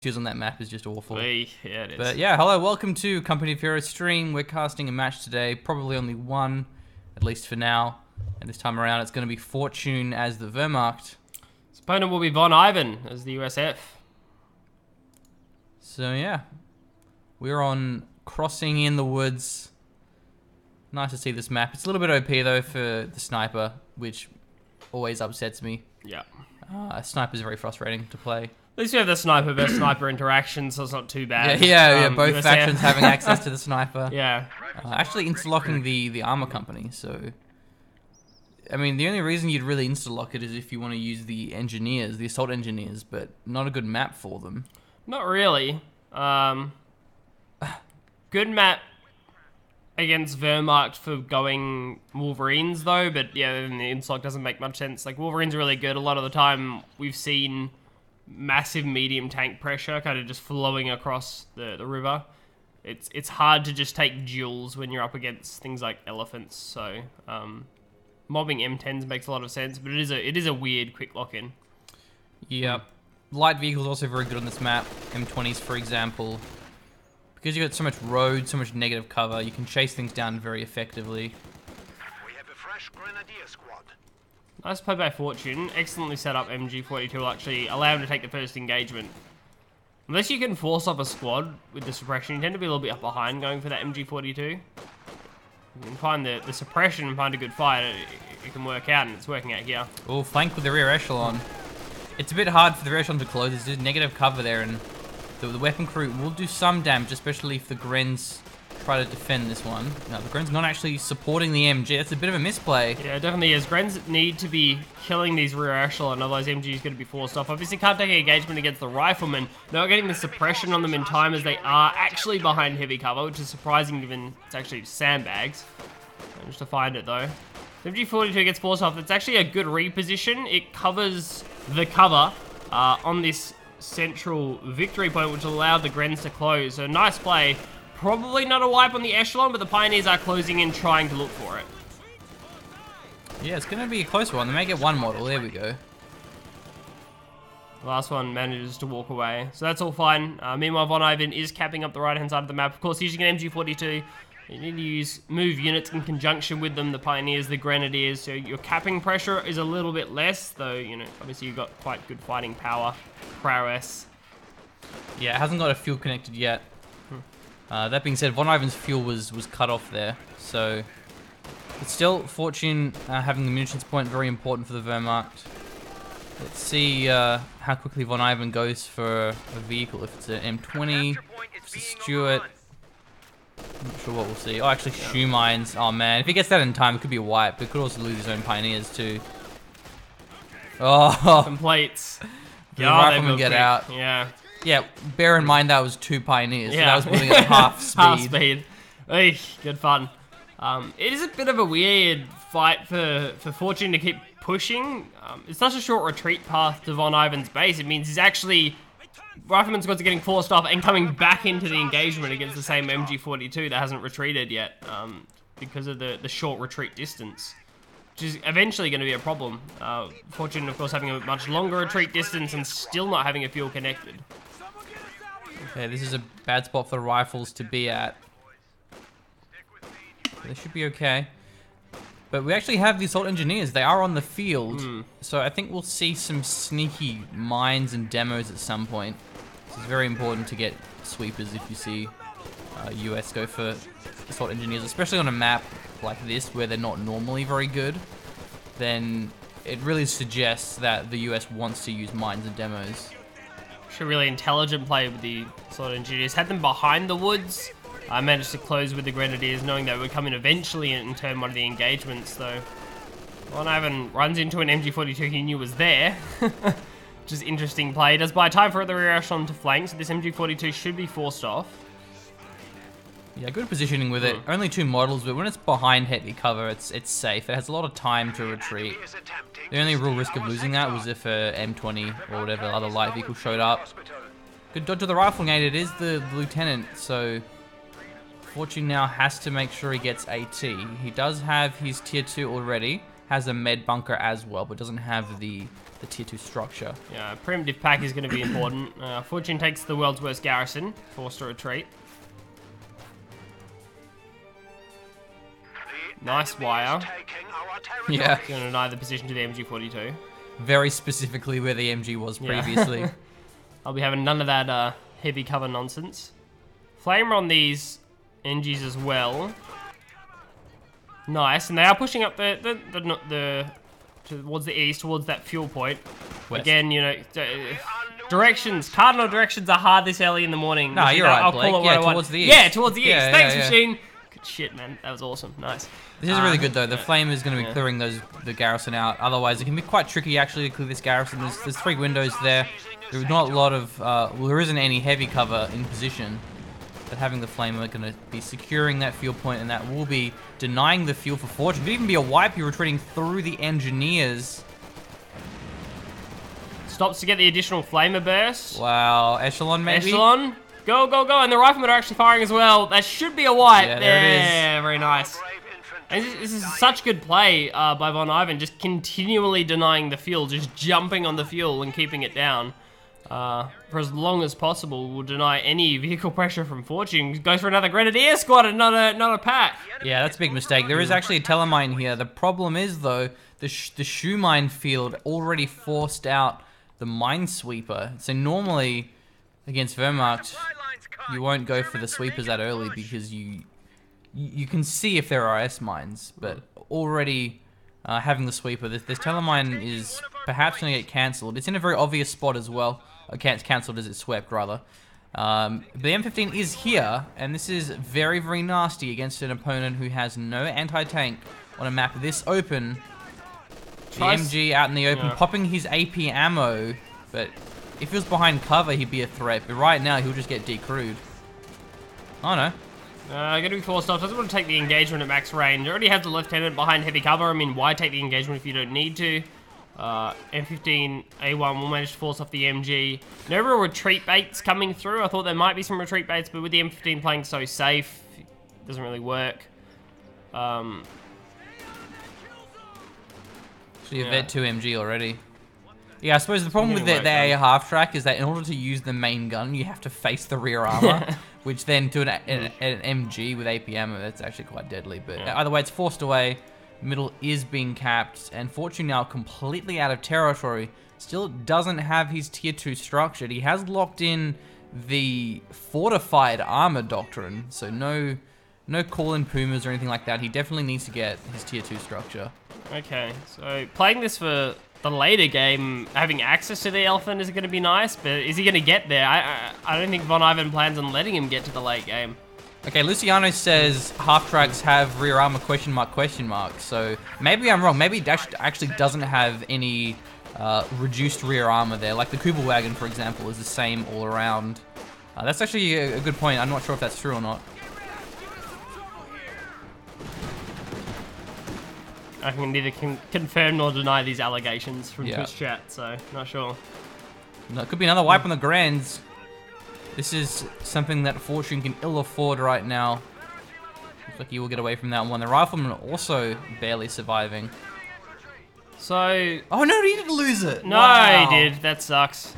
on that map is just awful. Yeah, it is. But yeah, hello, welcome to Company of Heroes stream. We're casting a match today, probably only one, at least for now. And this time around, it's going to be Fortune as the Wehrmacht. His opponent will be Von Ivan as the USF. So yeah, we're on Crossing in the Woods. Nice to see this map. It's a little bit OP though for the sniper, which always upsets me. Yeah. A sniper is very frustrating to play. At least we have the sniper versus sniper interaction, so it's not too bad. Yeah, both USF. factions having access to the sniper. Yeah. Actually interlocking the armor company, so... I mean, the only reason you'd really insta-lock it is if you want to use the engineers, the assault engineers, but not a good map for them. Not really. Good map against Wehrmacht for going Wolverines, though, but yeah, then the insta-lock doesn't make much sense. Like, Wolverines are really good. A lot of the time, we've seen massive medium tank pressure kind of just flowing across the river. It's hard to just take duels when you're up against things like elephants, so mobbing M10s makes a lot of sense, but it is a weird quick lock-in. Yep. Light vehicles also very good on this map. M20s, for example. Because you got so much road, so much negative cover, you can chase things down very effectively. We have a fresh grenadier squad. Nice play by Fortune. Excellently set up. MG42 will actually allow him to take the first engagement. Unless you can force up a squad with the suppression, you tend to be a little bit up behind going for that MG42. You can find the suppression and find a good fight, it can work out, and it's working out here. Oh, flank with the rear echelon. It's a bit hard for the rear echelon to close. There's just negative cover there, and the weapon crew will do some damage, especially if the Grens try to defend this one. No, the Gren's not actually supporting the MG. That's a bit of a misplay. Yeah, it definitely is. Grens need to be killing these rear echelon, otherwise MG is going to be forced off. Obviously can't take an engagement against the riflemen. Not getting the suppression on them in time as they are actually behind heavy cover, which is surprising given it's actually sandbags. Managed to find it though. MG42 gets forced off. That's actually a good reposition. It covers the cover on this central victory point, which allowed the Grens to close. So nice play. Probably not a wipe on the echelon, but the Pioneers are closing in, trying to look for it. Yeah, it's going to be a close one. They may get one model. There we go. The last one manages to walk away. So that's all fine. Meanwhile, Von Ivan is capping up the right-hand side of the map. Of course, using an MG42, you need to move units in conjunction with them, the Pioneers, the Grenadiers. So your capping pressure is a little bit less, though, you know, obviously you've got quite good fighting power, prowess. Yeah, it hasn't got a fuel connected yet. That being said, Von Ivan's fuel was cut off there, so... But still, Fortune having the munitions point, very important for the Wehrmacht. Let's see how quickly Von Ivan goes for a vehicle. If it's an M20, if it's a Stuart... I'm not sure what we'll see. Oh, actually, shoe mines. Oh, man. If he gets that in time, it could be a wipe. But it could also lose his own Pioneers, too. Oh! Some plates. The riflemen get out. Yeah. Yeah, bear in mind that was 2 Pioneers, so Yeah. that was putting at half speed. Half speed. Eesh, good fun. It is a bit of a weird fight for Fortune to keep pushing. It's such a short retreat path to Von Ivan's base. It means he's actually... Rifleman squads are getting forced off and coming back into the engagement against the same MG42 that hasn't retreated yet because of the short retreat distance, which is eventually going to be a problem. Fortune, of course, having a much longer retreat distance and still not having a fuel connected. Okay, this is a bad spot for the rifles to be at. They should be okay. But we actually have the assault engineers. They are on the field. So I think we'll see some sneaky mines and demos at some point. This is very important to get sweepers if you see US go for assault engineers, especially on a map like this where they're not normally very good. Then it really suggests that the US wants to use mines and demos. Actually, a really intelligent play with the assault engineers. Had them behind the woods. I managed to close with the Grenadiers, knowing they would come in eventually and turn one of the engagements, though. Von Ivan runs into an MG42 he knew was there. Which is interesting play. Does buy time for the rear echelon to flank, so this MG42 should be forced off. Yeah, good positioning with it. Only 2 models, but when it's behind heavy cover, it's safe. It has a lot of time to retreat. The only real risk of losing that was if a M20 or whatever other light vehicle showed up. Good dodge of the rifle gate. It is the lieutenant, so... Fortune now has to make sure he gets AT. He does have his tier 2 already, has a med bunker as well, but doesn't have the tier 2 structure. Yeah, primitive pack is going to be important. Fortune takes the world's worst garrison, forced to retreat. Nice wire. Yeah. Going to deny the position to the MG42. Very specifically where the MG was previously. I'll be having none of that heavy cover nonsense. Flamer on these NGs as well. Nice, and they are pushing up towards the east, towards that fuel point. West. Again, you know, directions, cardinal directions are hard this early in the morning. No, you're right, I'll Blake. call it Yeah, what I towards want. the east. Yeah, towards the east. Yeah, Thanks, yeah. machine. Good shit, man. That was awesome. Nice. This is really good though. The flame is going to be clearing the garrison out. Otherwise, it can be quite tricky actually to clear this garrison. There's 3 windows there. There's not a lot of, well, there isn't any heavy cover in position. But having the flame are going to be securing that fuel point, and that will be denying the fuel for Fortune. Could even be a wipe. You're retreating through the engineers. Stops to get the additional flamer burst. Wow, Echelon maybe? Echelon. Go, go, go. And the riflemen are actually firing as well. That should be a wipe. Yeah, there it is. Yeah, very nice. And this is such good play by Von Ivan, just continually denying the fuel, just jumping on the fuel and keeping it down. For as long as possible, will deny any vehicle pressure from Fortune. Goes for another Grenadier squad and not a pack. Yeah, that's a big mistake. There is actually a telemine here. The problem is, though, the shoe mine field already forced out the minesweeper. So normally, against Wehrmacht, you won't go for the sweepers that early because you can see if there are S mines, but already having the sweeper, this telemine is perhaps going to get cancelled. It's in a very obvious spot as well. Cancelled as it's swept, rather. But the M15 is here, and this is very, very nasty against an opponent who has no anti-tank on a map this open. The MG out in the open, popping his AP ammo, but if he was behind cover, he'd be a threat. But right now, he'll just get decrewed. Oh no. Gonna be forced off. Doesn't want to take the engagement at max range. Already has the lieutenant behind heavy cover. I mean, why take the engagement if you don't need to? M15 A1 will manage to force off the MG. No real retreat baits coming through. I thought there might be some retreat baits, but with the M15 playing so safe, it doesn't really work. So you've vet 2 MG already. Yeah, I suppose the problem with the A half track is that in order to use the main gun, you have to face the rear armor, which then to an MG with AP ammo, that's actually quite deadly. But either way, it's forced away. Middle is being capped, and Fortune now completely out of territory. Still doesn't have his tier 2 structured. He has locked in the fortified armor doctrine, so no call-in Pumas or anything like that. He definitely needs to get his tier 2 structure. Okay, so playing this for the later game, having access to the elephant is going to be nice, but is he going to get there? I don't think Von Ivan plans on letting him get to the late game. Okay, Luciano says half tracks have rear armor ? So maybe I'm wrong. Maybe it actually doesn't have any reduced rear armor there. Like the Kubelwagen, for example, is the same all around. That's actually a good point. I'm not sure if that's true or not. I can neither confirm nor deny these allegations from Yeah. Twitch chat, so not sure. No, it could be another wipe on the Grands. This is something that Fortune can ill afford right now. Looks like he will get away from that one. The Riflemen are also barely surviving. So... Oh no, he didn't lose it! No, Wow. he did. That sucks.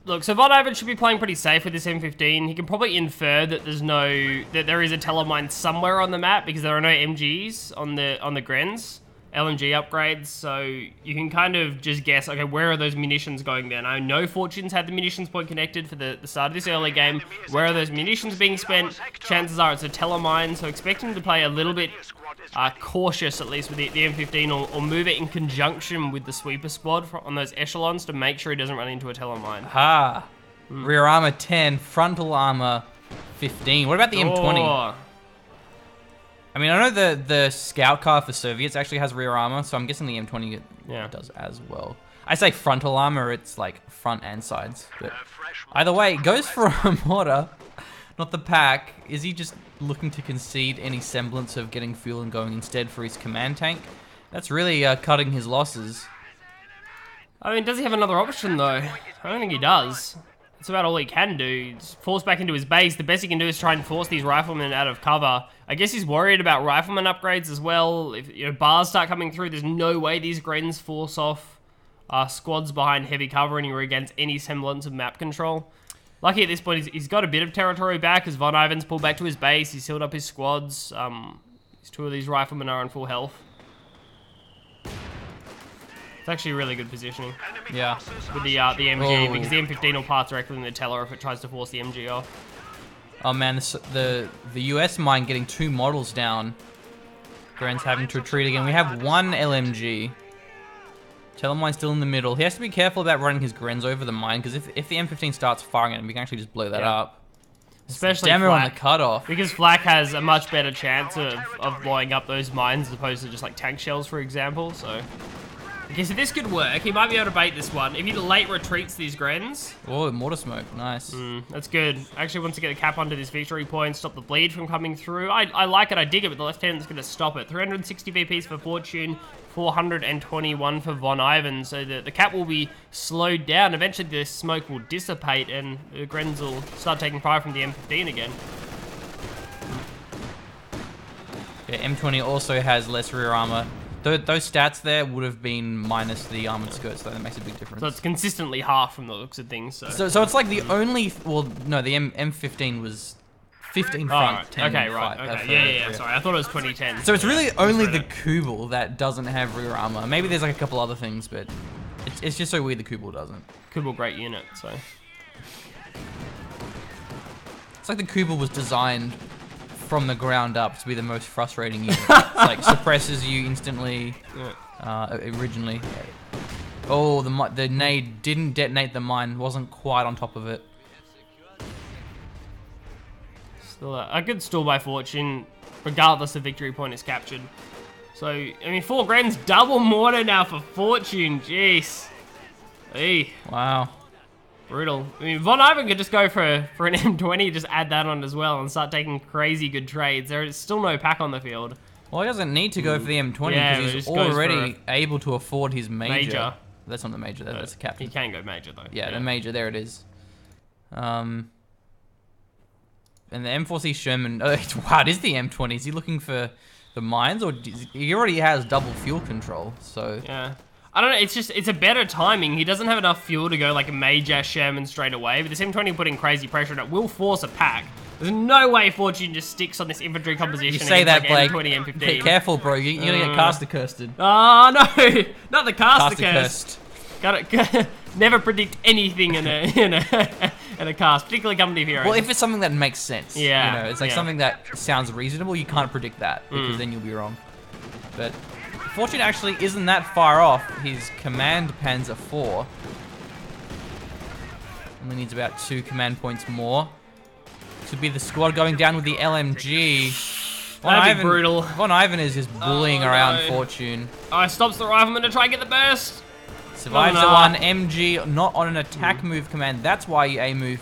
Look, so Von Ivan should be playing pretty safe with this M15. He can probably infer that there is a telemine somewhere on the map because there are no MGs on the Grens, LMG upgrades. So you can kind of just guess, okay, where are those munitions going there? And I know Fortune's had the munitions point connected for the start of this early game. Where are those munitions being spent? Chances are it's a telemine. So expect him to play a little bit cautious, at least with the M15, or move it in conjunction with the sweeper squad on those echelons to make sure he doesn't run into a telemine. Ha! Rear armor 10, frontal armor 15. What about the M20? I mean, I know the scout car for Soviets actually has rear armor, so I'm guessing the M20 does as well. I say frontal armor, it's like front and sides. But either way, it goes for a mortar, not the pack. Is he just looking to concede any semblance of getting fuel and going instead for his command tank? That's really cutting his losses. I mean, does he have another option though? I don't think he does. that's about all he can do. He's forced back into his base. The best he can do is try and force these riflemen out of cover. I guess he's worried about rifleman upgrades as well. If bars start coming through, there's no way these Grens force off squads behind heavy cover anywhere against any semblance of map control. Lucky at this point, he's got a bit of territory back as Von Ivan's pulled back to his base. He's sealed up his squads. Two of these riflemen are on full health. It's actually really good positioning. Yeah. With the MG, because the M15 will pass directly in the teller if it tries to force the MG off. Oh man, the US mine getting 2 models down. Gren's having to retreat again. We have 1 LMG. Telemine's still in the middle. He has to be careful about running his Grens over the mine, because if the M15 starts firing at him, we can actually just blow that up. Especially Damn it Flak. on the cutoff. Because Flak has a much better chance of blowing up those mines as opposed to just like tank shells, for example, so... Okay, so this could work. He might be able to bait this one. If he late retreats these Grens... Oh, mortar smoke. Nice. That's good. Actually wants to get a cap onto this victory point, stop the bleed from coming through. I like it, I dig it, but the left-hand's going to stop it. 360 VPs for Fortune, 421 for Von Ivan, so the cap will be slowed down. Eventually the smoke will dissipate and the Grens will start taking fire from the M15 again. Yeah, M20 also has less rear armor. Those stats there would have been minus the armored skirts, though. That makes a big difference. So it's consistently half from the looks of things. So it's like the only... Well, no, the M15 was 15 front, right. 10 okay, right. fight, Okay, yeah. Sorry, I thought it was 2010. So it's really only the Kubel that doesn't have rear armor. Maybe there's like a couple other things, but it's just so weird the Kubel doesn't. Kubel, great unit, so... It's like the Kubel was designed from the ground up to be the most frustrating unit. It's like suppresses you instantly. Originally. Oh, the nade didn't detonate the mine. Wasn't quite on top of it. Still a good stall by Fortune, regardless of victory point is captured. So, I mean, 4 Grens, double mortar now for Fortune. Jeez. Hey. Wow. Brutal. I mean, Von Ivan could just go for an M20, just add that on as well, and start taking crazy good trades. There is still no pack on the field. Well, he doesn't need to go for the M20 because he's already able to afford his major. That's not the major, that's the captain. He can go major, though. Yeah, the major, there it is. And the M4C Sherman, wow, it is the M20. Is he looking for the mines, or he already has double fuel control, so... Yeah. I don't know, it's a better timing. He doesn't have enough fuel to go like a major Sherman straight away, but this M20 putting crazy pressure on it will force a pack. There's no way Fortune just sticks on this infantry composition. You say that, like Blake. M20, M15. Be careful, bro. You're gonna get caster cursed. Oh, no! Not the caster cursed. Cursed. Got it. Never predict anything in a cast, particularly company of heroes. Well, if it's something that makes sense. Yeah. You know, it's like something that sounds reasonable, you can't predict that, because then you'll be wrong. But Fortune actually isn't that far off his command Panzer IV. Only needs about 2 command points more. This would be the squad going down with the LMG. That'd be brutal. Von Ivan is just bullying around Fortune. Oh, stops the rifleman to try and get the burst. Survives the one. MG not on an attack move command. That's why you A-move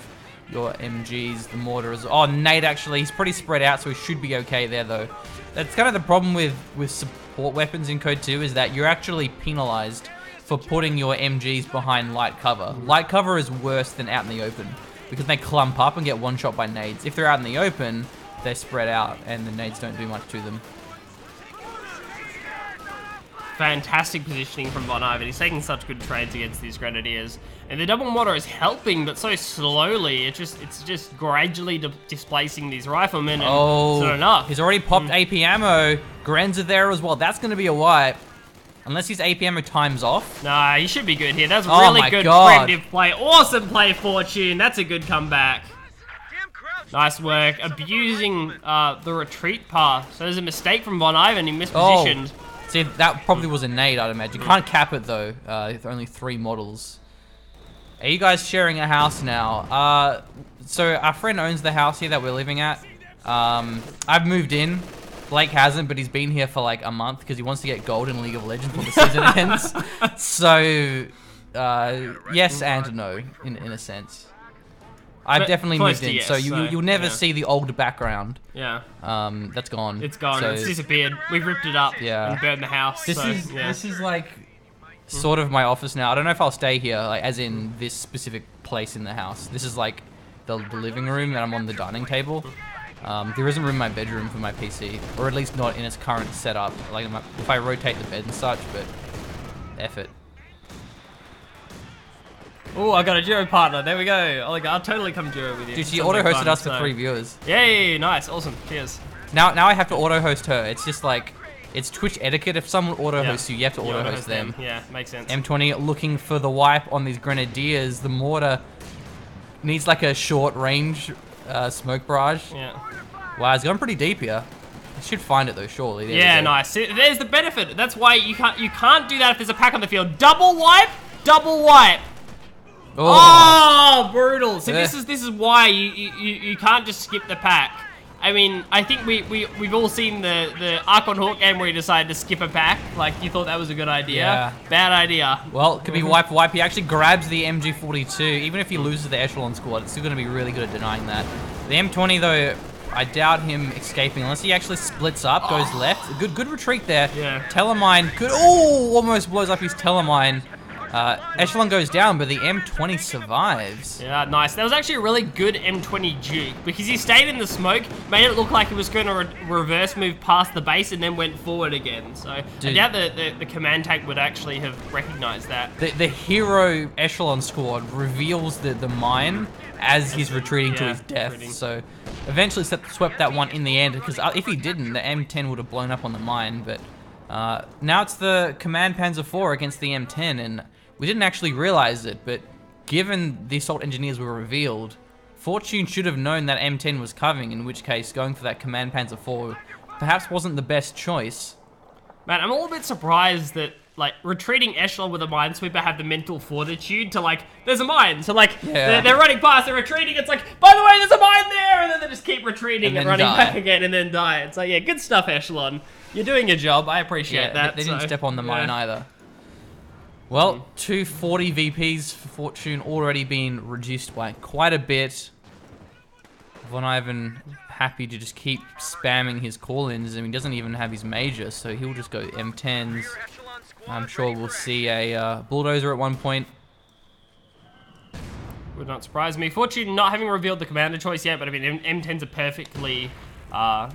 your MGs, the mortars. Oh, Nate actually, he's pretty spread out, so he should be okay there though. That's kind of the problem with support weapons in Coh2 is that you're actually penalized for putting your MGs behind light cover. Light cover is worse than out in the open because they clump up and get one shot by nades. If they're out in the open, they're spread out and the nades don't do much to them. Fantastic positioning from Von Ivan. He's taking such good trades against these Grenadiers. And the double mortar is helping, but so slowly. It's just gradually displacing these riflemen. And it's not enough. He's already popped AP ammo. Grens are there as well. That's going to be a wipe. Unless his AP ammo times off. Nah, he should be good here. That's really good preemptive play. Awesome play, Fortune. That's a good comeback. Nice work. Abusing the retreat path. So there's a mistake from Von Ivan. He mispositioned. See, that probably was a nade, I'd imagine. Can't cap it, though. With only 3 models. Are you guys sharing a house now? So our friend owns the house here that we're living at. I've moved in. Blake hasn't, but he's been here for like a month because he wants to get gold in League of Legends when the season ends. So, yes and no, in a sense. I've definitely moved in, yes, so you'll never see the old background. Yeah. That's gone. It's gone. So, it's disappeared. We've ripped it up and burned the house. This is like sort of my office now. I don't know if I'll stay here, like as in this specific place in the house. This is like the living room, and I'm on the dining table. There isn't room in my bedroom for my PC, or at least not in its current setup. Like if I rotate the bed and such, but F it. Oh, I got a duo partner. There we go. I'll totally come duo with you. Dude, she Sounds like auto-hosted fun, us for so- 3 viewers. Yay, nice, awesome, cheers. Now I have to auto-host her. It's just like, it's Twitch etiquette. If someone auto-hosts you have to auto-host them. Yeah, makes sense. M20 looking for the wipe on these grenadiers. The mortar needs like a short range smoke barrage. Yeah. Wow, it's gone pretty deep here. I should find it though, surely. There we Yeah, go. nice. See, there's the benefit. That's why you can't do that if there's a pack on the field. Double wipe, double wipe. Oh, brutal. So Yeah. this is why you can't just skip the pack. I mean, I think we've all seen the Archon Hawk game where he decided to skip a pack. Like, you thought that was a good idea. Yeah. Bad idea. Well, it could be wipe. He actually grabs the MG42. Even if he loses the Echelon squad, it's still going to be really good at denying that. The M20 though, I doubt him escaping unless he actually splits up, goes left. Good retreat there. Yeah. Telemine could, oh, almost blows up his Telemine. Echelon goes down, but the M20 survives. Yeah, nice. That was actually a really good M20 juke because he stayed in the smoke, made it look like he was going to reverse move past the base and then went forward again. So Dude. I doubt the command tank would actually have recognized that. The hero Echelon squad reveals the mine as he's retreating to Yeah, his death. retreating. So eventually swept that one in the end, because if he didn't, the M10 would have blown up on the mine. But now it's the Command Panzer IV against the M10, and we didn't actually realize it, but given the assault engineers were revealed, Fortune should have known that M10 was coming, in which case going for that Command Panzer IV perhaps wasn't the best choice. Man, I'm a little bit surprised that, like, retreating Echelon with a minesweeper have the mental fortitude to, like, there's a mine. So, like, Yeah. they're running past, they're retreating, it's like, by the way, there's a mine there! And then they just keep retreating And and then running die. back again and then die. It's like, yeah, good stuff, Echelon. You're doing your job, I appreciate that. They didn't so, step on the mine yeah. either. Well, 240 VPs for Fortune already been reduced by quite a bit. Von Ivan happy to just keep spamming his call-ins. I mean, he doesn't even have his major, so he'll just go M10s. I'm sure we'll see a bulldozer at one point. Would not surprise me. Fortune not having revealed the commander choice yet, but I mean, M10s are perfectly, you know,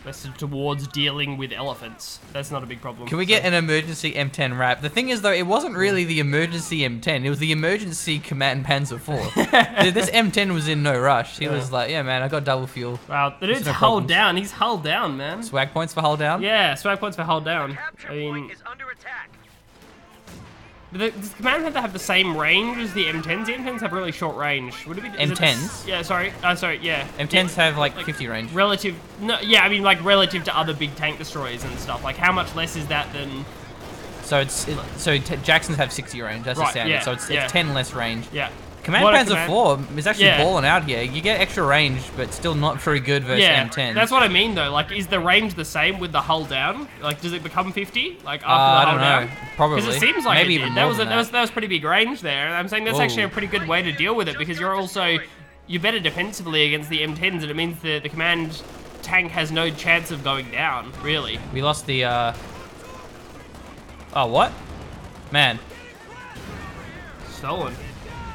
vested towards dealing with elephants. That's not a big problem. Can we get an emergency M10 wrap? The thing is, though, it wasn't really the emergency M10. It was the emergency Command Panzer IV. This M10 was in no rush. He was like, yeah, man, I got double fuel. Wow, the dude's no hull problems. down. He's hull down, man. Swag points for hull down? Yeah, swag points for hull down. Capture I mean, point is under attack. does the Command Panther have the same range as the M10s? The M10s have really short range. Would it be is it the M10s? yeah, sorry, yeah. M10s have like 50 range. Relative, no, yeah, I mean like relative to other big tank destroyers and stuff. Like, how much less is that than? So Jacksons have 60 range. That's the Right, standard. yeah, So it's yeah. 10 less range. Yeah. Command What a Panzer IV is actually Yeah. balling out here. You get extra range, but still not very good versus Yeah, M10. that's what I mean though. Like, is the range the same with the hull down? Like, does it become 50? Like after I the don't hull know. down? Probably. Because it seems like Maybe it even did. more That was, than that was pretty big range there. I'm saying that's Whoa. actually a pretty good way to deal with it because you're better defensively against the M10s, and it means the command tank has no chance of going down. Really. We lost the. Oh, what? Man. Stolen.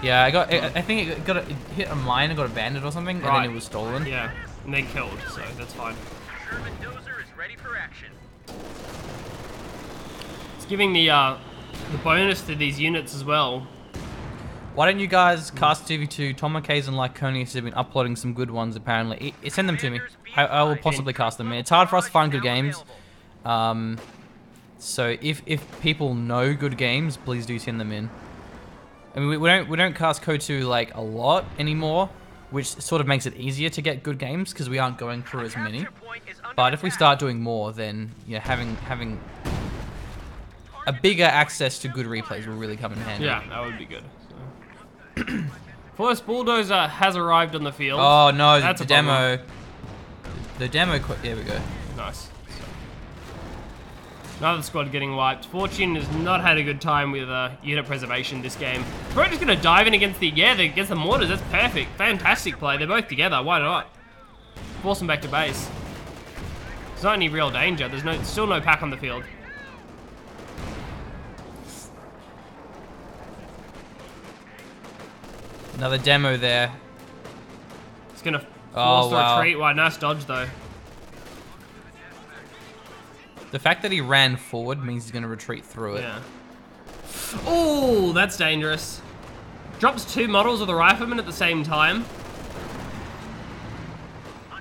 Yeah, I think it hit a mine and got abandoned or something, and Right. then it was stolen. Yeah, and then killed. So that's fine. German dozer is ready for action. It's giving the bonus to these units as well. Why don't you guys cast 2v2? Tomakays and Lyconius have been uploading some good ones apparently. Send them to me. I will possibly cast them. It's hard for us to find good games. So if people know good games, please do send them in. I mean, we don't cast Coh2 like a lot anymore, which sort of makes it easier to get good games because we aren't going through as many. Capture point is under But if we attack. start doing more, then having a bigger access to good replays will really come in handy. Yeah, that would be good. So. First bulldozer has arrived on the field. Oh no, That's the a problem. demo. The demo. There we go. Nice. Another squad getting wiped. Fortune has not had a good time with unit preservation this game. We're just gonna dive in against against the mortars. That's perfect. Fantastic play. They're both together. Why not? Force them back to base. There's not any real danger. There's still no pack on the field. Another demo there. He's gonna force Oh, the wow. retreat. Wow, nice dodge though. The fact that he ran forward means he's going to retreat through it. Yeah. Oh, that's dangerous. Drops 2 models of the rifleman at the same time.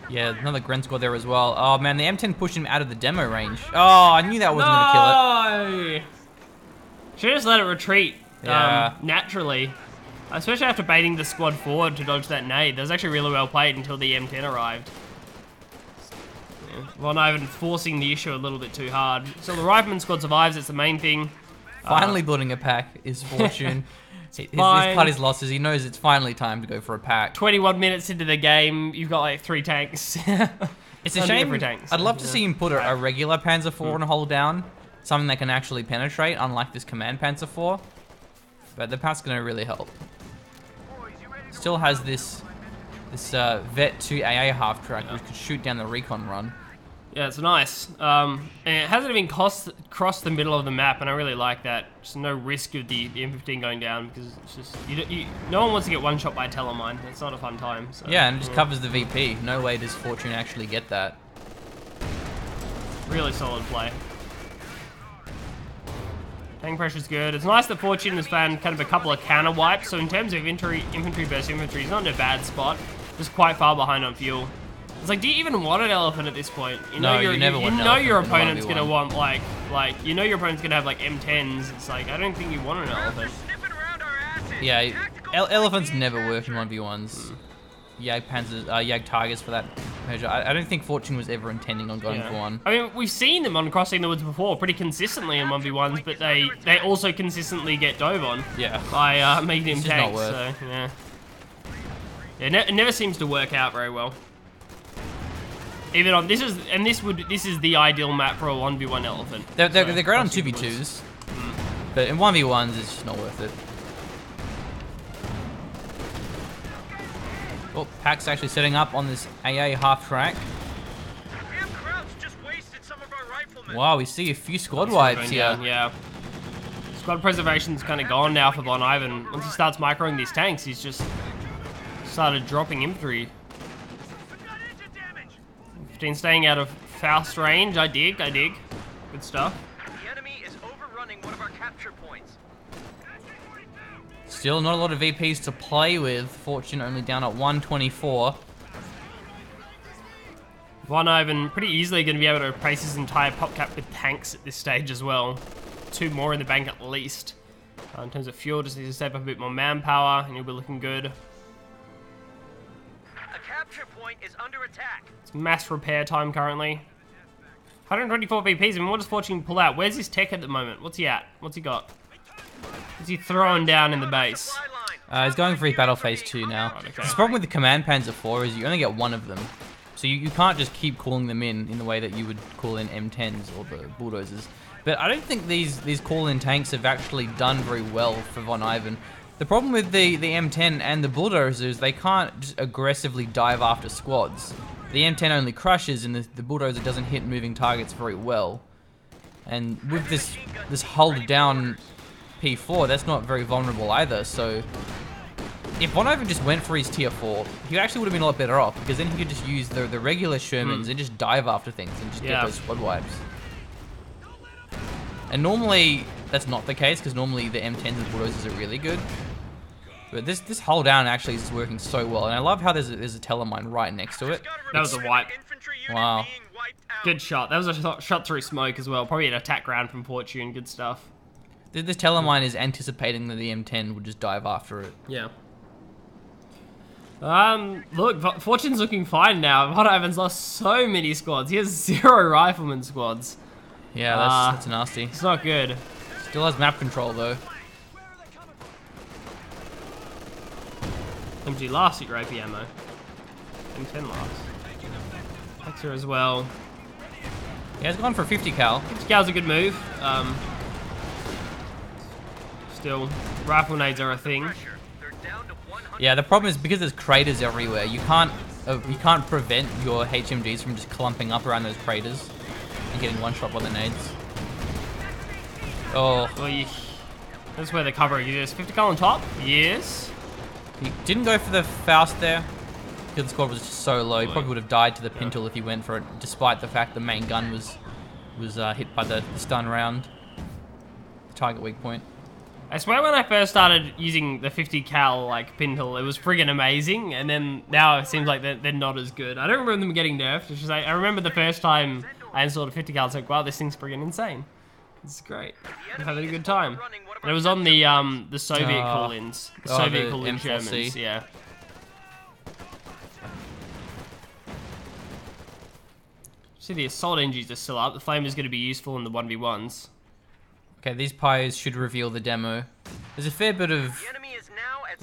Yeah, another Gren squad there as well. Oh man, the M10 pushed him out of the demo range. Oh, I knew that wasn't going to kill it. No! Should just let it retreat Yeah. naturally. Especially after baiting the squad forward to dodge that nade. That was actually really well played until the M10 arrived. Yeah. Von Ivan forcing the issue a little bit too hard. So the rifleman squad survives, it's the main thing. Finally building a pack is Fortune. He's fine. cut his losses. He knows it's finally time to go for a pack. 21 minutes into the game, you've got like 3 tanks. It's a Under shame. every tank, so, I'd love to yeah. see him put a regular Panzer IV on a hold down. Something that can actually penetrate, unlike this Command Panzer IV. But the pack's going to really help. Still has this Vet 2 AA half track, which could shoot down the recon run. Yeah, it's nice. And it hasn't even crossed the middle of the map, and I really like that. Just no risk of the M15 going down, because it's just no one wants to get one shot by a telemine. It's not a fun time. So, Yeah, and it just covers the VP. No way does Fortune actually get that. really solid play. Tank pressure's good. It's nice that Fortune has found kind of a couple of counter wipes. So in terms of infantry versus infantry, he's not in a bad spot. Just quite far behind on fuel. It's like, do you even want an elephant at this point? You know, No, you never want an know your elephant in opponent's 1v1. gonna want like you know your opponent's gonna have like M10s. It's like, I don't think you want an elephant. Sniffing around our asses. Yeah, Tactical elephants never work in 1v1s. Yag Panzers, Yag Tigers for that measure. I don't think Fortune was ever intending on going for one. I mean, we've seen them on Crossing the Woods before, pretty consistently in 1v1s, but they also consistently get dove on Yeah. by making him It's just not tanks. worth. So yeah, it never seems to work out very well. Even on this is the ideal map for a 1v1 elephant. They're So, great on Crossing the Woods. 2v2s, but in 1v1s it's just not worth it. Oh, Pack's actually setting up on this AA half track. Damn Krauts just wasted some of our riflemen. Wow, we see a few squad wipes Going here. down, yeah. Squad preservation's kind of gone now for Von Ivan. Once he starts microing these tanks, he's just started dropping infantry. Got engine damage. 15 staying out of Faust range. I dig. Good stuff. The enemy is overrunning one of our capture points. Still not a lot of VPs to play with. Fortune only down at 124. Von Ivan pretty easily going to be able to replace his entire pop cap with tanks at this stage as well. 2 more in the bank at least. In terms of fuel, just needs to step up a bit more manpower, and he'll be looking good. A capture point is under attack. It's mass repair time currently. 124 VPs. I mean, what does Fortune pull out? Where's his tech at the moment? What's he at? What's he got? What's he throwing down in the base? Supply line. He's going for his battle phase 2 now. Right, okay. The problem with the Command Panzer IV is you only get one of them. So you can't just keep calling them in the way that you would call in M10s or the bulldozers. But I don't think these call-in tanks have actually done very well for Von Ivan. The problem with the M10 and the bulldozers, they can't just aggressively dive after squads. The M10 only crushes and the bulldozer doesn't hit moving targets very well. And with this hold down P4, that's not very vulnerable either, so if Von Ivan just went for his tier 4, he actually would have been a lot better off, because then he could just use the regular Shermans and just dive after things and just get those squad wipes. And normally, that's not the case, because normally the M10s and bulldozers are really good. But this hold down actually is working so well, and I love how there's a telemine right next to it. That was a wipe. Wow. Good shot. That was a shot through smoke as well. Probably an attack round from Fortune. Good stuff. This telemine is anticipating that the M10 would just dive after it. Yeah. Look, Fortune's looking fine now. Von Ivan's lost so many squads. He has 0 rifleman squads. Yeah, that's nasty. It's not good. Still has map control though. MG last at your AP ammo. M10 last. Hector as well. Yeah, he's gone for 50 cal. 50 cal's a good move. Still, rifle nades are a thing. They're down to 100. Yeah, the problem is because there's craters everywhere, you can't prevent your HMGs from just clumping up around those craters and getting one shot by the nades. Oh, Well, that's where the covering is. 50 cal on top. Yes. He didn't go for the Faust there. Kill squad was just so low. He probably would have died to the Pintle if he went for it, despite the fact the main gun was hit by the stun round. The target weak point. I swear when I first started using the 50 cal like Pintle, it was friggin' amazing, and then now it seems like they're not as good. I don't remember them getting nerfed. It's just, I remember the first time I installed a 50 cal, it's like, wow, this thing's friggin' insane. This is great. I'm having a good time. And it was on the Soviet call-ins. The Soviet call-in Germans, yeah. See, the assault NGs are still up. The flame is going to be useful in the 1v1s. Okay, these pies should reveal the demo. There's a fair bit of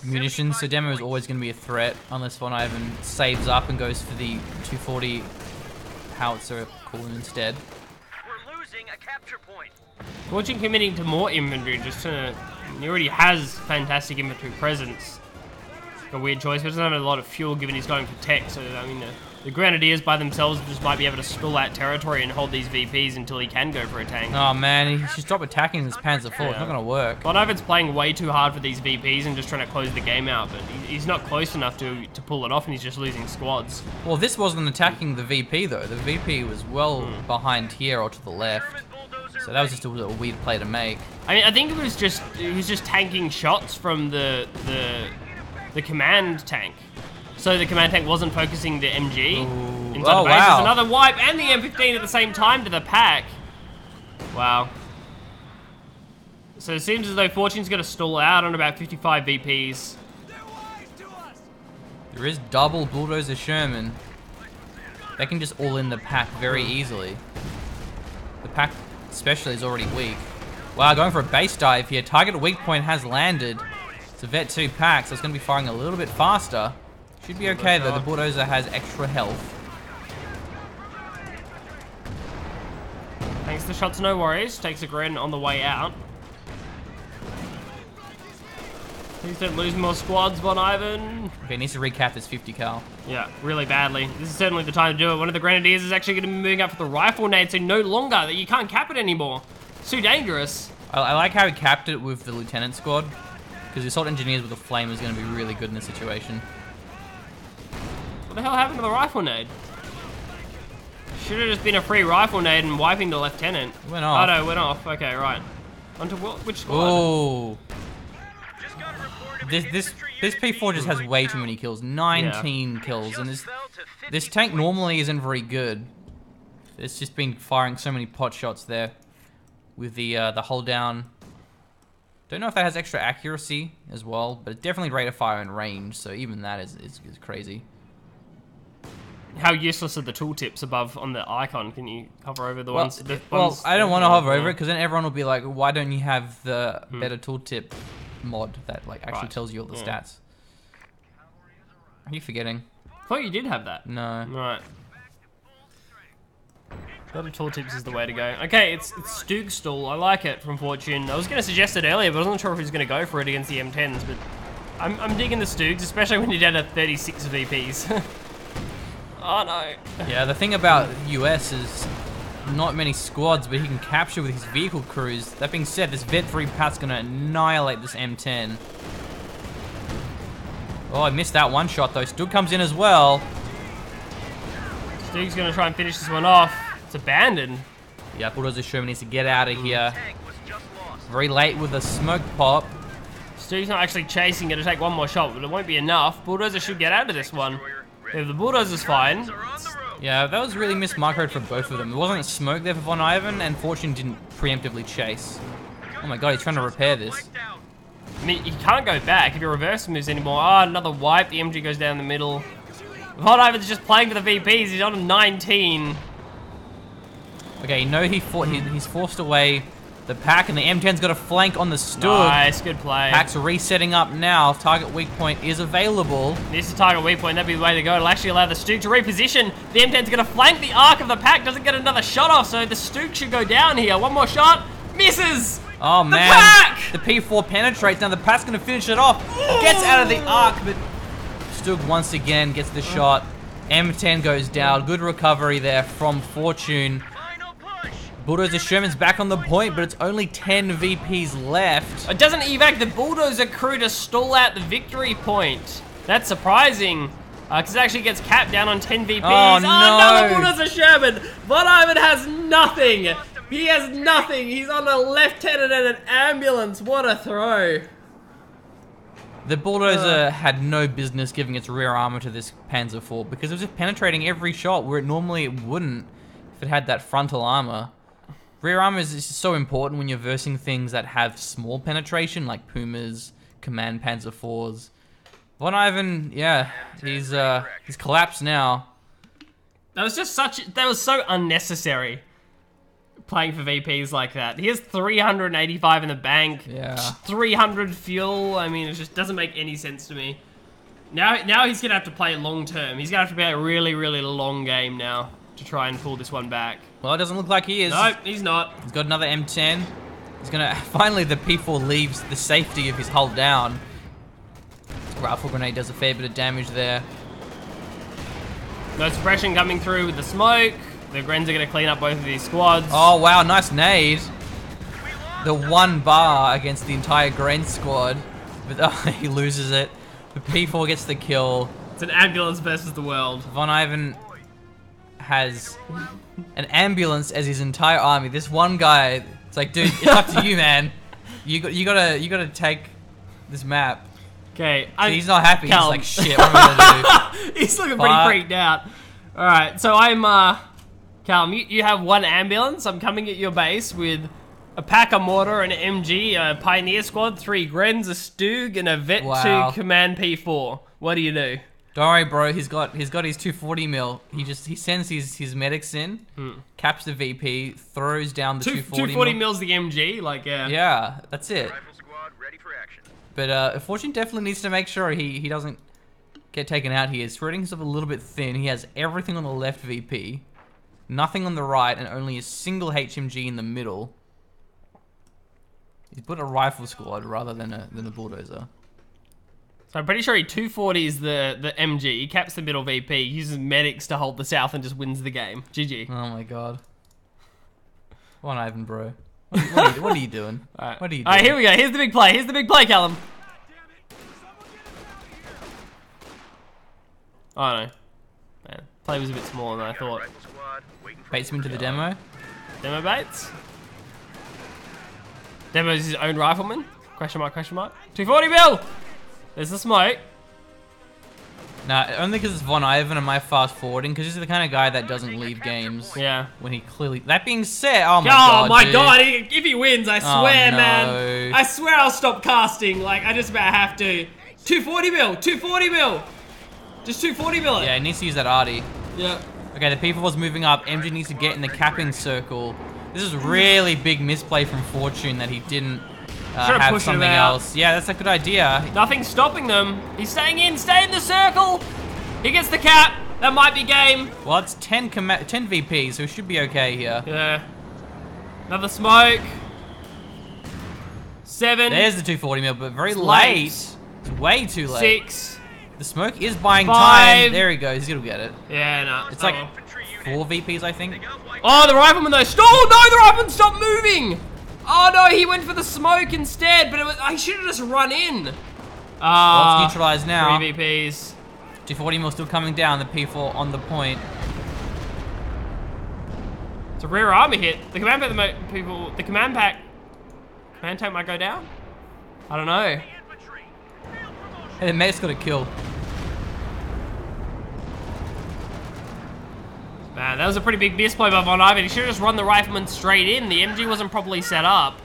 munitions, so demo is always going to be a threat unless Von Ivan saves up and goes for the 240 howitzer call-in instead. We're losing a capture point. Fortune committing to more inventory, he already has fantastic inventory presence. A weird choice, but doesn't have a lot of fuel given he's going for tech, so I mean, the Grenadiers by themselves just might be able to stall out territory and hold these VPs until he can go for a tank. Oh man, he should stop attacking his Panzer IV. It's not going to work. Von Ivan's playing way too hard for these VPs and just trying to close the game out, but he's not close enough to pull it off, and he's just losing squads. Well, this wasn't attacking the VP though. The VP was well behind here or to the left. So that was just a weird play to make. I mean, I think he was just tanking shots from the command tank. So the command tank wasn't focusing the MG inside the base. There's another wipe and the M15 at the same time to the pack. Wow. So it seems as though Fortune's going to stall out on about 55 VPs. There is double Bulldozer Sherman. They can just all in the pack very easily. The pack especially is already weak. Wow, going for a base dive here. Target weak point has landed. It's a Vet 2 pack, so it's going to be firing a little bit faster. Should be okay though, the Bulldozer has extra health. Thanks to shots, no worries. Takes a Gren on the way out. Please don't lose more squads, Von Ivan. Okay, needs to recap this 50 cal. Yeah, really badly. This is certainly the time to do it. One of the Grenadiers is actually going to be moving up for the rifle nade, so no longer that you can't cap it anymore. It's too dangerous. I like how he capped it with the Lieutenant squad, because the Assault Engineers with a flame is going to be really good in this situation. What the hell happened to the rifle nade? Should have just been a free rifle nade and wiping the Lieutenant. It went off. Oh no, it went off. Okay, right. Onto which squad? Oh. This P4 just has way too many kills. 19 kills, and this tank normally isn't very good. It's just been firing so many pot shots there with the hold down. Don't know if that has extra accuracy as well, but it's definitely rate of fire and range, so even that is crazy. How useless are the tooltips above on the icon? Can you hover over the ones? Well, I don't want to hover over it because then everyone will be like, why don't you have the better tooltip mod that like actually tells you all the stats? Are you forgetting? I thought you did have that. No. Right. Better tooltips is the way to go. Okay, it's Stug stall. I like it from Fortune. I was going to suggest it earlier, but I wasn't sure if he was going to go for it against the M10s. But I'm digging the Stugs, especially when you're down to 36 VPs. Oh no. Yeah, the thing about US is not many squads, but he can capture with his vehicle crews. That being said, this Vet 3 Pat's gonna annihilate this M10. Oh, I missed that one shot though. Stug comes in as well. Stug's gonna try and finish this one off. It's abandoned. Yeah, Bulldozer Sherman needs to get out of here. Very late with a smoke pop. Stug's not actually chasing, gonna take one more shot, but it won't be enough. Bulldozer should get out of this one. If the Bulldozer's fine. Yeah, that was really mismicroed for both of them. There wasn't smoke there for Von Ivan, and Fortune didn't preemptively chase. Oh my god, he's trying to repair this. I mean, he can't go back if he reverse moves anymore. Ah, another wipe. The MG goes down the middle. Von Ivan's just playing for the VPs. He's on a 19. Okay, you know he's forced away the pack, and the M10's got a flank on the Stug. Nice, good play. Pack's resetting up now. Target weak point is available. This is target weak point. That'd be the way to go. It'll actually allow the Stug to reposition. The M10's going to flank the arc of the pack. Doesn't get another shot off, so the Stug should go down here. One more shot. Misses. Oh, man. The pack! The P4 penetrates. Now the pack's going to finish it off. Gets out of the arc, but Stug once again gets the shot. M10 goes down. Good recovery there from Fortune. Bulldozer Sherman's back on the point, but it's only 10 VPs left. It doesn't evac the Bulldozer crew to stall out the victory point. That's surprising. Because it actually gets capped down on 10 VPs. Oh, no. Another Bulldozer Sherman. Von Ivan has nothing. He has nothing. He's on a lieutenant and an ambulance. What a throw. The Bulldozer had no business giving its rear armor to this Panzer IV because it was just penetrating every shot where it normally wouldn't if it had that frontal armor. Rear armor is so important when you're versing things that have small penetration like Pumas, Command Panzer IVs. Von Ivan, yeah, he's collapsed now. That was so unnecessary. Playing for VPs like that. He has 385 in the bank. Yeah. 300 fuel. I mean, it just doesn't make any sense to me. Now he's gonna have to play long term. He's gonna have to play a really, really long game now to try and pull this one back. Well, it doesn't look like he is. Nope, he's not. He's got another M10. He's gonna finally the P4 leaves the safety of his hull down. Rifle grenade does a fair bit of damage there. No suppression coming through with the smoke. The Grens are going to clean up both of these squads. Oh wow, nice nade. The one bar against the entire Gren squad. But he loses it. The P4 gets the kill. It's an ambulance versus the world. Von Ivan has an ambulance as his entire army. This one guy, it's like, dude, it's up to you, man. You gotta take this map. Okay, he's not happy. Cal. He's like, shit, what am I gonna do? He's looking pretty freaked out. All right, so I'm Callum. You have one ambulance. I'm coming at your base with a Packer mortar, an MG, a Pioneer squad, 3 Grens, a Stug, and a Vet 2 Command P4. What do you do? Don't worry, bro. He's got his 240 mil. He sends his medics in, caps the VP, throws down the 240 mils the MG. Like yeah, that's it. Rifle squad ready for action. But Fortune definitely needs to make sure he doesn't get taken out here. Spreading himself a little bit thin. He has everything on the left VP, nothing on the right, and only a single HMG in the middle. He's put a rifle squad rather than a bulldozer. So I'm pretty sure he 240s the MG. He caps the middle VP, uses medics to hold the south, and just wins the game. GG. Oh my god. One Ivan, bro. What are you doing? Alright. What are you doing? Alright, here we go. Here's the big play. Here's the big play, Callum. Oh no. Man, play was a bit smaller than I thought. Rifle squad waiting for Bates him into the demo. Demo Bates? Demo's his own rifleman? Question mark, question mark. 240 mil! There's the smoke. Nah, only because it's Von Ivan and my fast forwarding, because he's the kind of guy that doesn't leave games. Yeah. When he clearly... That being said, oh my god, dude. If he wins, I swear, no. man. I swear I'll stop casting. Like, I just about have to. 240 mil! 240 mil! Just 240 mil it. Yeah, he needs to use that arty. Yeah. Okay, the people was moving up. MG needs to get in the capping circle. This is really big misplay from Fortune that he didn't have something else. Yeah, that's a good idea. Nothing's stopping them. He's staying in. Stay in the circle. He gets the cap. That might be game. Well, it's 10 VP, so it should be okay here. Yeah. Another smoke. 7. There's the 240 mil, but very It's late. late. It's way too late. 6. The smoke is buying 5. time. There he goes. He'll get it. Yeah, no. It's like 4 VPs, I think. Oh, the rifleman though. Oh no, the rifleman stopped moving. Oh no, he went for the smoke instead, but it was, I should have just run in. Well, it's neutralized now. 3 VPs. 240 mil still coming down. The P4 on the point. It's a rear armor hit. The command pack, the command tank might go down. I don't know. Hey, the medic's got a kill. Man, that was a pretty big misplay by Von Ivan. He should have just run the rifleman straight in. The MG wasn't properly set up.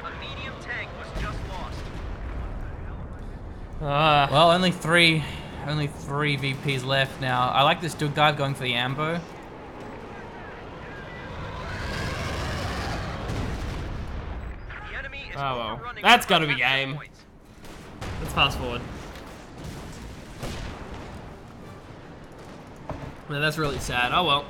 A medium tank was just lost. Well, only three VPs left now. I like this dude guy going for the ambo. The enemy is Oh well. overrunning That's our gotta be capture game. points. Let's fast forward. Man, that's really sad. Oh well.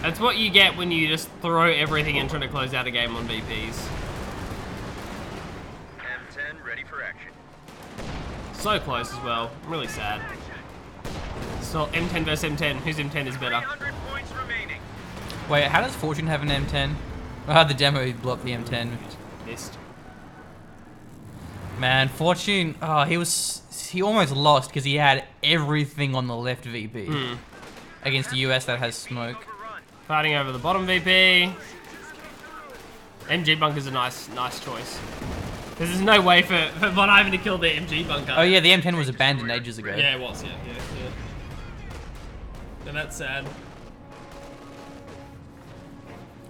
That's what you get when you just throw everything in trying to close out a game on VPs. M10 ready for action. So close as well. I'm really sad. So M10 versus M10. Whose M10 is better? 300 points remaining. Wait, how does Fortune have an M10? Oh, the demo, he blew up the M10. Missed. Man, Fortune, oh, he almost lost because he had everything on the left VP against the US that has smoke. Overrun. Fighting over the bottom VP. MG bunker's a nice choice. Because there's no way for Von Ivan to kill the MG bunker. Oh yeah, the M10 was abandoned ages ago. Yeah, it was. Yeah. And that's sad.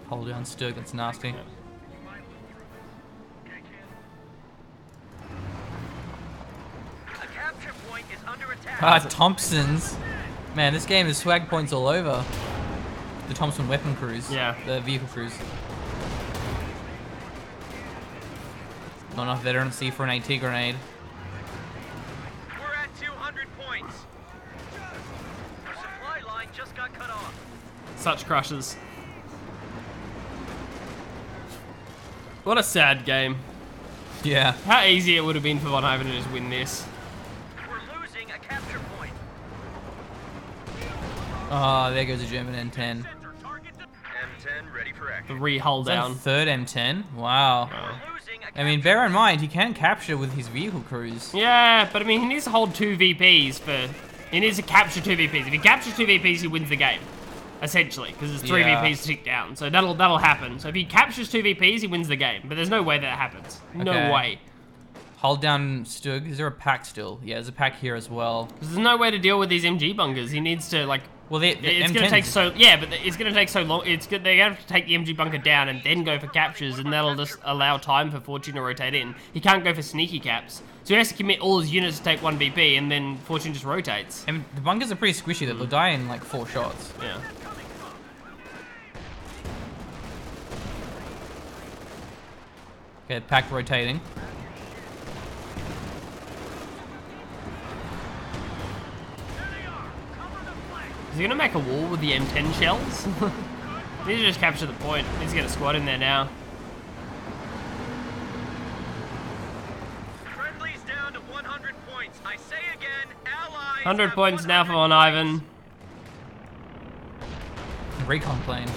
Hold down Stug, that's nasty. A capture point is under attack. Ah, Thompsons. Man, this game is swag points all over. The Thompson weapon crews. Yeah. The vehicle crews. Not enough veterancy for an AT grenade. We're at 200 points. Our supply line just got cut off. Such crushes. What a sad game. Yeah. How easy it would have been for Von Ivan to just win this. We're losing a capture point. Oh, there goes a German M10. Center target to M10 ready for The action. re-hold Is that a down. third M10? Wow. We're losing a I mean, bear in mind, he can capture with his vehicle crews. Yeah, but I mean, he needs to hold 2 VPs for... He needs to capture 2 VPs. If he captures 2 VPs, he wins the game. Essentially, because there's 3 Yeah. VPs to tick down. So that'll happen. So if he captures 2 VPs, he wins the game. But there's no way that happens. No Okay. way. Hold down Stug. Is there a pack still? Yeah, there's a pack here as well. There's no way to deal with these MG bunkers. He needs to, like... Well, the It's M10 gonna take so... Yeah, but it's gonna take so long. They have to take the MG bunker down and then go for captures, and that'll just allow time for Fortune to rotate in. He can't go for sneaky caps. So he has to commit all his units to take 1 VP, and then Fortune just rotates. I mean, the bunkers are pretty squishy. They'll die in like 4 shots. Yeah. Okay, pack rotating. Is he gonna make a wall with the M10 shells? He needs to just capture the point. He needs to get a squad in there now. Friendly's down to 100 points. I say again, allies. 100 have points now for 100 Von Ivan. Recon plane.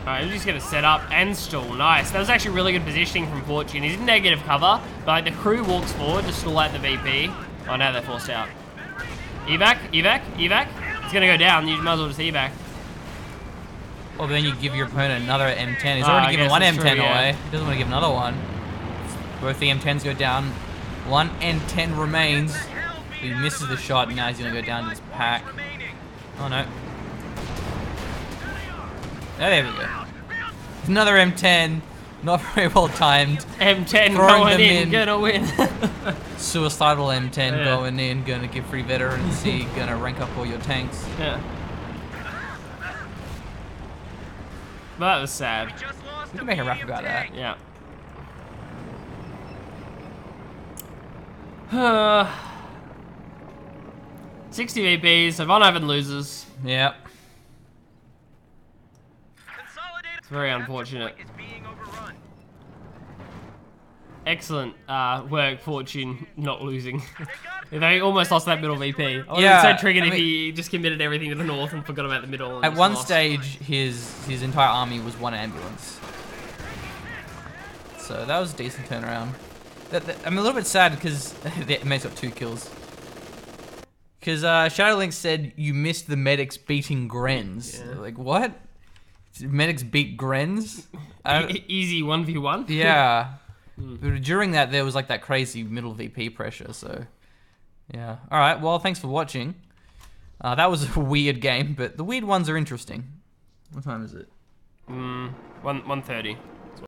Alright, he's just gonna set up and stall. Nice. That was actually really good positioning from Fortune. He's in negative cover, but like the crew walks forward to stall out the VP. Oh, now they're forced out. Evac. It's gonna go down. You might as well just evac. Well, then you give your opponent another M10. He's I already given guess one that's M10 true, yeah. away. He doesn't want to give another one. Both the M10s go down. 1 M10 remains. He misses the shot, and now he's going to go down to his pack. Oh, no. Oh, there we go. Another M10. Not very well timed. M10 Throwing going them in, in. gonna win. Suicidal M10 Yeah. going in. Going to give free veterancy. Going to rank up all your tanks. Yeah. But that was sad. We can make a rap about that. Yeah. 60 VPs, so Von Ivan loses. Yep. It's very unfortunate. Excellent work, Fortune, not losing. They almost lost that middle VP. I would have been so triggered if he just committed everything to the north and forgot about the middle. And At just one lost. stage, his entire army was 1 ambulance. So that was a decent turnaround. I'm a little bit sad because the medics got 2 kills. Because Shadowlink said you missed the medics beating Grens. Yeah. Like, what? Medics beat Grens? Easy 1v1? Yeah. But during that, there was like that crazy middle VP pressure, so... Yeah. Alright, well, thanks for watching. That was a weird game, but the weird ones are interesting. What time is it? 1:30.